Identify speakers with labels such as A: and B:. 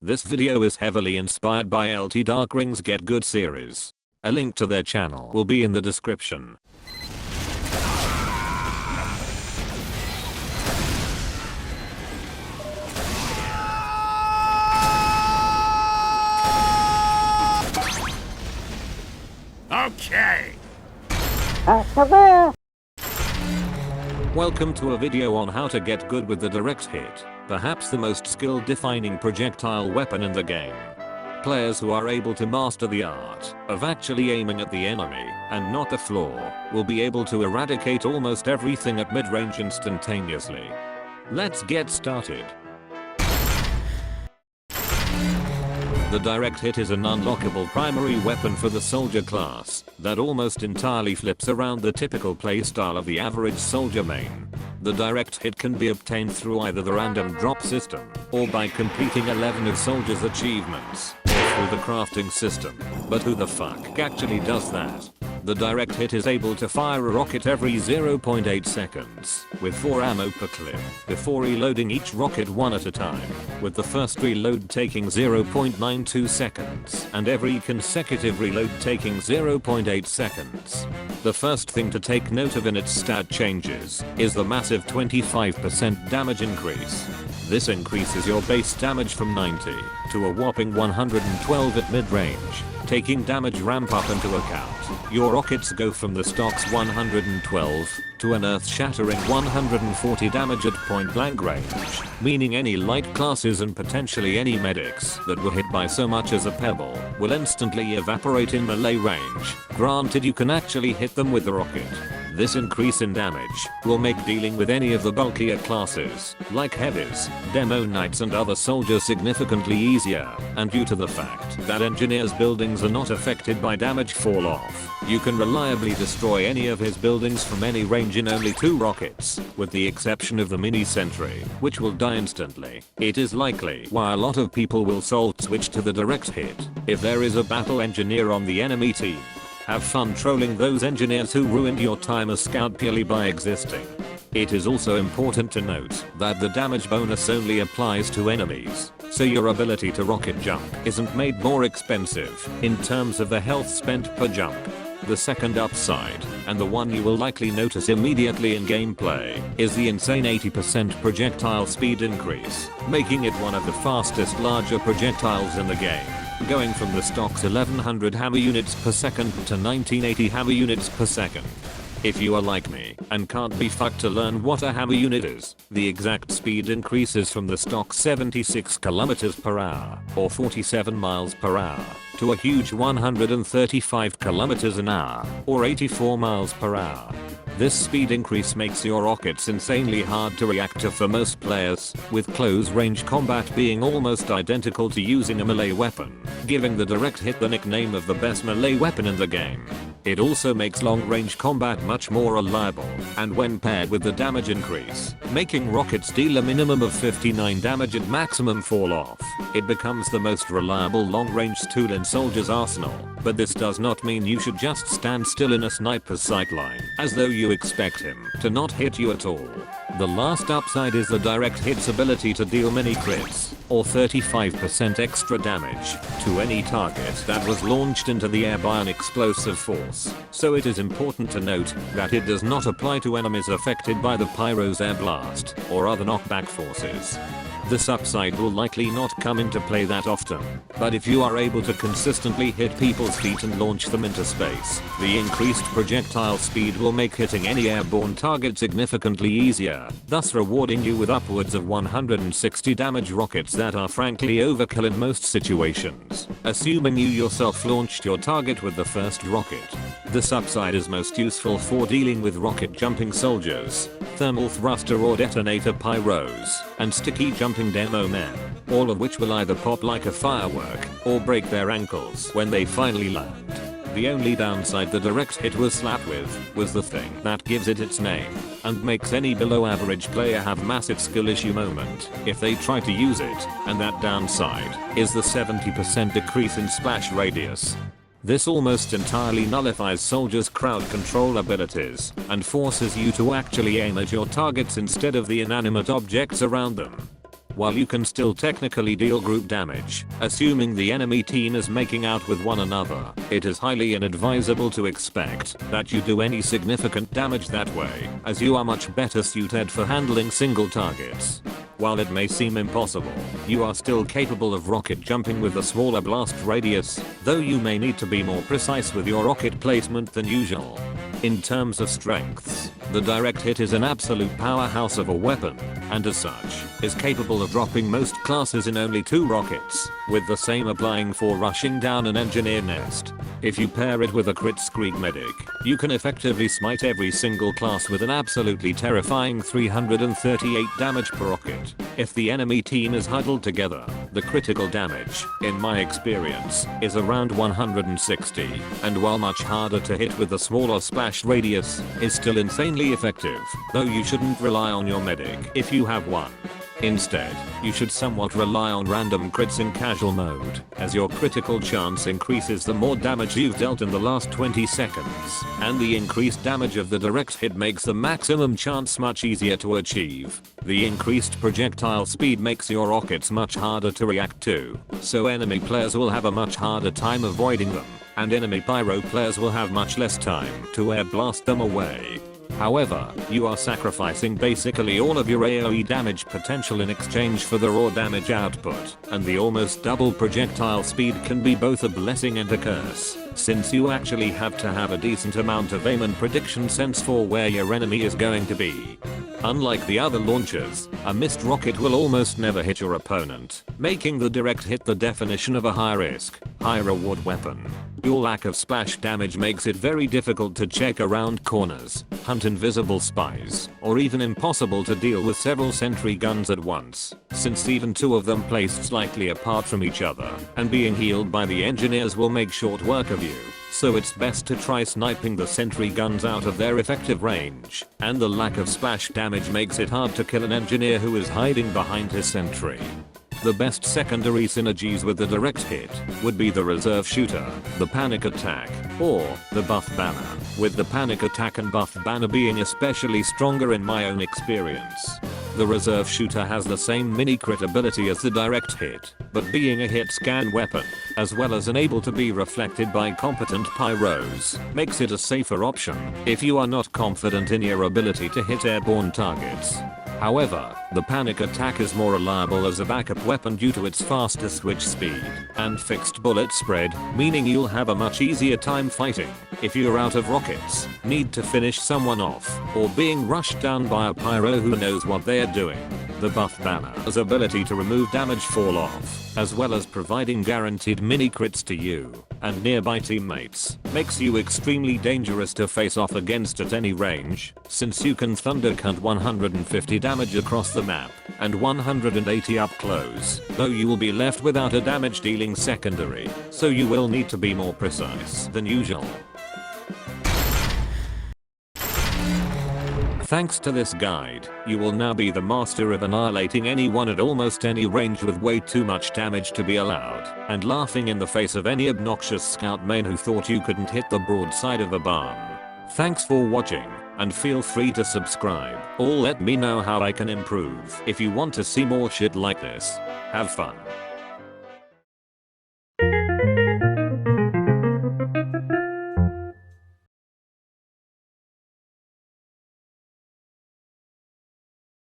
A: This video is heavily inspired by LT Darkring's Get Good series. A link to their channel will be in the description.
B: Okay.
A: Welcome to a video on how to get good with the direct hit, perhaps the most skill-defining projectile weapon in the game. Players who are able to master the art of actually aiming at the enemy and not the floor will be able to eradicate almost everything at mid-range instantaneously. Let's get started. The direct hit is an unlockable primary weapon for the soldier class that almost entirely flips around the typical playstyle of the average soldier main. The direct hit can be obtained through either the random drop system or by completing 11 of soldiers' achievements or through the crafting system. But who the fuck actually does that? The direct hit is able to fire a rocket every 0.8 seconds, with 4 ammo per clip, before reloading each rocket one at a time, with the first reload taking 0.92 seconds and every consecutive reload taking 0.8 seconds. The first thing to take note of in its stat changes is the massive 25% damage increase. This increases your base damage from 90 to a whopping 112 at mid-range. Taking damage ramp up into account, your rockets go from the stock's 112 to an earth-shattering 140 damage at point-blank range, meaning any light classes and potentially any medics that were hit by so much as a pebble will instantly evaporate in melee range, granted you can actually hit them with the rocket. This increase in damage will make dealing with any of the bulkier classes, like heavies, demo knights and other soldiers significantly easier, and due to the fact that engineers' buildings are not affected by damage fall off, you can reliably destroy any of his buildings from any range in only 2 rockets, with the exception of the mini sentry, which will die instantly. It is likely why a lot of people will salt switch to the direct hit if there is a battle engineer on the enemy team. Have fun trolling those engineers who ruined your time as scout purely by existing. It is also important to note that the damage bonus only applies to enemies, so your ability to rocket jump isn't made more expensive in terms of the health spent per jump. The second upside, and the one you will likely notice immediately in gameplay, is the insane 80% projectile speed increase, making it one of the fastest larger projectiles in the game, going from the stock's 1100 hammer units per second to 1980 hammer units per second. If you are like me and can't be fucked to learn what a hammer unit is, the exact speed increases from the stock 76 km per hour or 47 miles per hour to a huge 135 km an hour or 84 miles per hour. This speed increase makes your rockets insanely hard to react to for most players, with close range combat being almost identical to using a melee weapon, giving the direct hit the nickname of the best melee weapon in the game. It also makes long range combat much more reliable, and when paired with the damage increase, making rockets deal a minimum of 59 damage and maximum fall off, it becomes the most reliable long range tool in soldier's arsenal. But this does not mean you should just stand still in a sniper's sightline, as though you expect him to not hit you at all. The last upside is the direct hit's ability to deal mini crits, or 35% extra damage, to any target that was launched into the air by an explosive force. So it is important to note that it does not apply to enemies affected by the pyro's air blast, or other knockback forces. This upside will likely not come into play that often, but if you are able to consistently hit people's feet and launch them into space, the increased projectile speed will make hitting any airborne target significantly easier, thus rewarding you with upwards of 160 damage rockets that are frankly overkill in most situations, assuming you yourself launched your target with the first rocket. This upside is most useful for dealing with rocket jumping soldiers, thermal thruster or detonator pyros, and sticky jumping demo men, all of which will either pop like a firework or break their ankles when they finally land. The only downside the direct hit was slapped with was the thing that gives it its name and makes any below average player have massive skill issue moment if they try to use it, and that downside is the 70% decrease in splash radius. This almost entirely nullifies soldiers' crowd control abilities and forces you to actually aim at your targets instead of the inanimate objects around them. while you can still technically deal group damage, assuming the enemy team is making out with one another, it is highly inadvisable to expect that you do any significant damage that way, as you are much better suited for handling single targets. While it may seem impossible, you are still capable of rocket jumping with a smaller blast radius, though you may need to be more precise with your rocket placement than usual. In terms of strengths, the direct hit is an absolute powerhouse of a weapon, and as such, is capable of dropping most classes in only 2 rockets, with the same applying for rushing down an engineer nest. If you pair it with a crit Skreek medic, you can effectively smite every single class with an absolutely terrifying 338 damage per rocket. If the enemy team is huddled together, the critical damage, in my experience, is around 160, and while much harder to hit with a smaller splash radius, is still insanely effective, though you shouldn't rely on your medic if you have one. Instead, you should somewhat rely on random crits in casual mode, as your critical chance increases the more damage you've dealt in the last 20 seconds, and the increased damage of the direct hit makes the maximum chance much easier to achieve. The increased projectile speed makes your rockets much harder to react to, so enemy players will have a much harder time avoiding them, and enemy pyro players will have much less time to air blast them away. However, you are sacrificing basically all of your AoE damage potential in exchange for the raw damage output, and the almost double projectile speed can be both a blessing and a curse, since you actually have to have a decent amount of aim and prediction sense for where your enemy is going to be. Unlike the other launchers, a missed rocket will almost never hit your opponent, making the direct hit the definition of a high risk, high reward weapon. Your lack of splash damage makes it very difficult to check around corners, hunt invisible spies, or even impossible to deal with several sentry guns at once, since even 2 of them placed slightly apart from each other, and being healed by the engineers will make short work of you. So it's best to try sniping the sentry guns out of their effective range, and the lack of splash damage makes it hard to kill an engineer who is hiding behind his sentry. The best secondary synergies with the direct hit would be the reserve shooter, the panic attack, or the buff banner, with the panic attack and buff banner being especially stronger in my own experience. The reserve shooter has the same mini crit ability as the direct hit, but being a hit scan weapon, as well as unable to be reflected by competent pyros, makes it a safer option if you are not confident in your ability to hit airborne targets. However, the panic attack is more reliable as a backup weapon due to its faster switch speed and fixed bullet spread, meaning you'll have a much easier time fighting if you're out of rockets, need to finish someone off, or being rushed down by a pyro who knows what they're doing. The buff banner's ability to remove damage fall off, as well as providing guaranteed mini crits to you and nearby teammates, makes you extremely dangerous to face off against at any range, since you can thundercut 150 damage across the map and 180 up close, though you will be left without a damage dealing secondary, so you will need to be more precise than usual. Thanks to this guide, you will now be the master of annihilating anyone at almost any range with way too much damage to be allowed, and laughing in the face of any obnoxious scout main who thought you couldn't hit the broadside of a barn. Thanks for watching, and feel free to subscribe, or let me know how I can improve if you want to see more shit like this. Have fun.